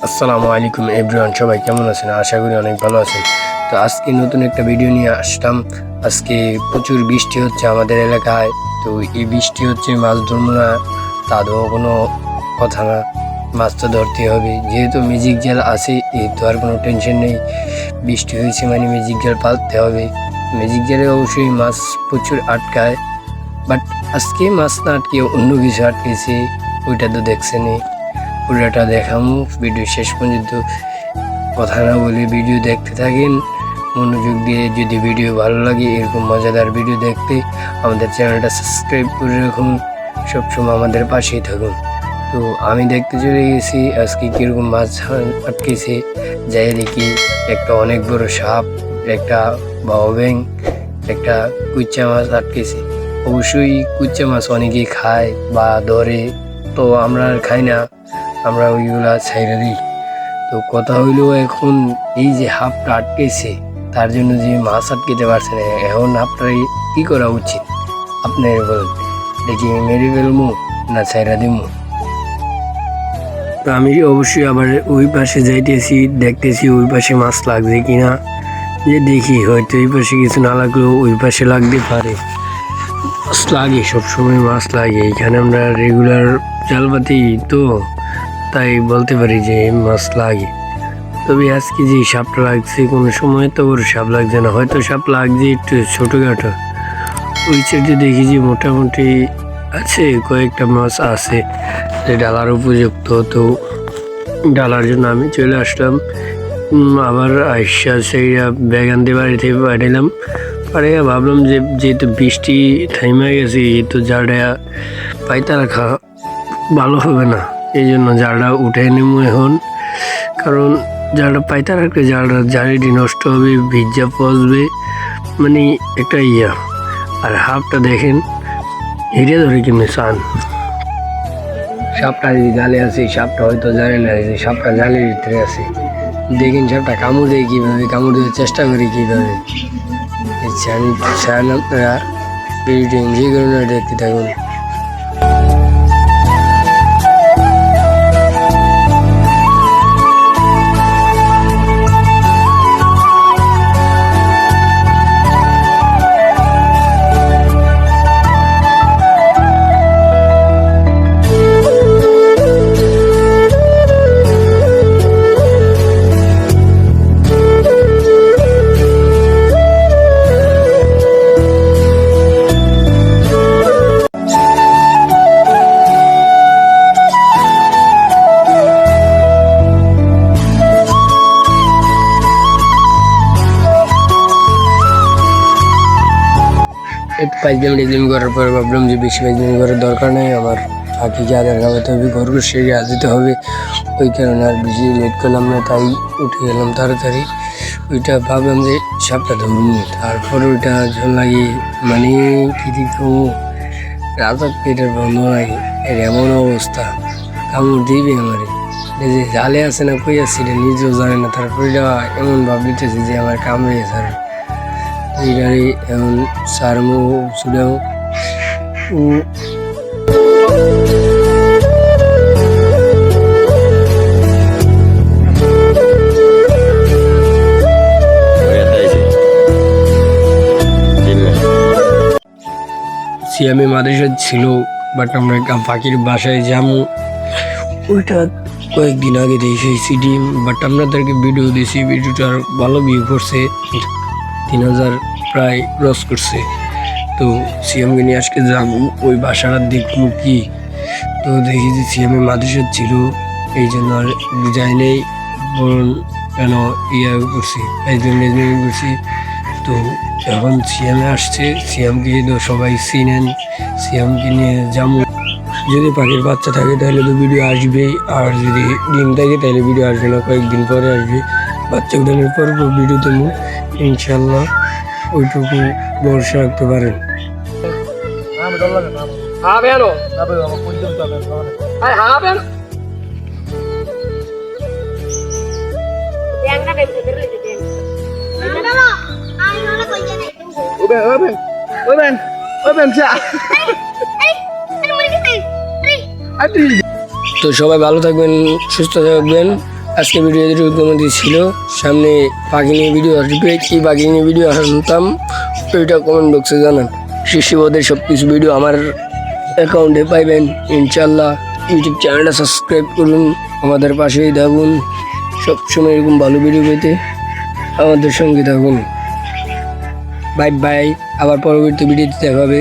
আসসালামু আলাইকুম এভরিওয়ান, সবাই কেমন আছেন? আশা করি অনেক ভালো আছেন। তো আজকে নতুন একটা ভিডিও নিয়ে আসলাম। আজকে প্রচুর বৃষ্টি হচ্ছে আমাদের এলাকায়। তো এই বৃষ্টি হচ্ছে, মাছ ধরবো না তাদের কোনো কথা না, মাছ তো ধরতে হবে। যেহেতু ম্যাজিক জাল আছে, এই তো আর কোনো টেনশন নেই। বৃষ্টি হয়েছে মানে ম্যাজিক জাল পালতে হবে। ম্যাজিক জালে অবশ্যই মাছ প্রচুর আটকায়, বাট আজকে মাছ না আটকে অন্য কিছু আটকেছে, ওইটা তো দেখছেনই। পুরোটা দেখামু, ভিডিও শেষ পর্যন্ত কথা না বলে ভিডিও দেখতে থাকেন মনোযোগ দিয়ে। যদি ভিডিও ভালো লাগে এরকম মজাদার ভিডিও দেখতে আমাদের চ্যানেলটা সাবস্ক্রাইব করে রাখুন, সবসময় আমাদের পাশেই থাকুন। তো আমি দেখতে চলে গেছি আজকে কীরকম মাছ আটকেছে। যাই দেখি একটা অনেক বড় সাপ, একটা বাও ব্যাং, একটা কুচ্চা মাছ আটকেছে। অবশ্যই কুচ্চা মাছ অনেকেই খায় বা ধরে, তো আমরা আর খাই না, আমরা ওইগুলা ছাইড়া দিই। তো কথা হইলো এখন এই যে হাফটা আটকেছে, তার জন্য যে মাছ আটকেতে পারছে না, এখন আপনার কি করা উচিত আপনার বলেন? দেখি মেরে ফেলবো না ছাইড়া দিব? তো আমি অবশ্যই আবার ওই পাশে যাইতেছি, দেখতেছি ওই পাশে মাছ লাগছে কিনা। যে দেখি হয়তো এই পাশে কিছু না লাগলেও ওই পাশে লাগতে পারে। মাছ লাগে, সবসময় মাছ লাগে এখানে, আমরা রেগুলার জালপাতি তো, তাই বলতে পারি যে মাছ লাগে। তবে আজকে যে সাপটা লাগছে, কোনো সময় তো ওর সাপ লাগছে না, হয়তো সাপ লাগছে একটু ছোটোখাটো। ওই সাইডে দেখি যে মোটামুটি আছে, কয়েকটা মাছ আছে যে ডালার উপযুক্ত। তো ডালার জন্য আমি চলে আসলাম। আবার আইসা সেই ব্যাগ আনতে বাড়িতে পাঠালাম। পাঠিয়ে ভাবলাম যে যেহেতু বৃষ্টি থাইমে গেছে, তো জালটা পাইতে রাখা ভালো হবে না, এই জন্য জালটা উঠে নেবো এখন। কারণ জালটা পাইতে রাখলে জালিটি নষ্ট হবে, ভিজা পচবে, মানে একটা আর হাফটা দেখেন হিরে ধরে কিনে চান। সাপটা যদি জালে আছে, সাপটা হয়তো জানে না যে সাপটা জালের ভিতরে আছে। দেখেন সাপটা কামড় দেয় কীভাবে, কামড় দেওয়ার চেষ্টা করি কীভাবে। আপনারা ভিডিওটি এনজয় করুন আর দেখতে থাকুন। পাইজলামি করার পর ভাবলাম যে বেশি পাইজলামি করার দরকার নেই, আমার পাখিকে আদার খাওয়াতে হবে, খরগোশ সেরে দিতে হবে। ওই কারণে আর বেশি লেট করলাম না, তাই উঠে গেলাম তাড়াতাড়ি। ওইটা ভাবলাম যে সাপটা ধরুন, তারপর ওইটা ঝোল লাগিয়ে মানে কি দিতো রাজার পেটের বন্ধ লাগে, এর এমন অবস্থা, কামড় দিবে আমারে। যে জালে আছে না কই আসছে এটা নিজেও জানে না, তারপর এটা এমন ভাব দিতেছে যে আমার কামড়ে স্যার। এইটারে এমন সারমো সুডাও সিয়ামে মাদ্রাসা ছিল, বাট আমরা একটা পাখির বাসায় যাবো, ওইটা কয়েকদিন আগে দেখেছি ডিম, বাট আপনাদেরকে ভিডিও দিয়েছি, ভিডিওটা ভালো ভিউ করছে, 3000 প্রায় ক্রস করছে। তো সিএমকে নিয়ে আজকে যাবো, ওই বাসাটা দেখবো কি। তো দেখি যে সিএমে মাদ্রাসা ছিল, এই জন্য আর যাই নেই, বরং কেন করছি করছি। তো এখন সিএমে আসছে, সিএমকে তো সবাই চিনেন, সিএমকে নিয়ে যাবো। যদি পাখির বাচ্চা থাকে তাহলে তো ভিডিও আসবেই, আর যদি ডিম থাকে তাহলে ভিডিও আসবে না, কয়েকদিন পরে আসবে। বাচ্চা উঠানোর পর ভিডিও দেবো ইনশাল্লাহ, ওইটুকু ভরসা রাখতে পারেন। তো সবাই ভালো থাকবেন, সুস্থ থাকবেন, আজকে ভিডিও এরকমই ছিল। সামনে পাখি নিয়ে ভিডিও আসবে, কি পাখি নিয়ে ভিডিও আনতাম ওইটা কমেন্ট বক্সে জানান। শিশুদের সব কিছু ভিডিও আমার অ্যাকাউন্টে পাইবেন ইনশাল্লাহ। ইউটিউব চ্যানেলটা সাবস্ক্রাইব করুন, আমাদের পাশেই থাকুন, সবসময় এরকম ভালো ভিডিও পেতে আমাদের সঙ্গে থাকুন। বাই বাই, আবার পরবর্তী ভিডিওতে দেখা হবে।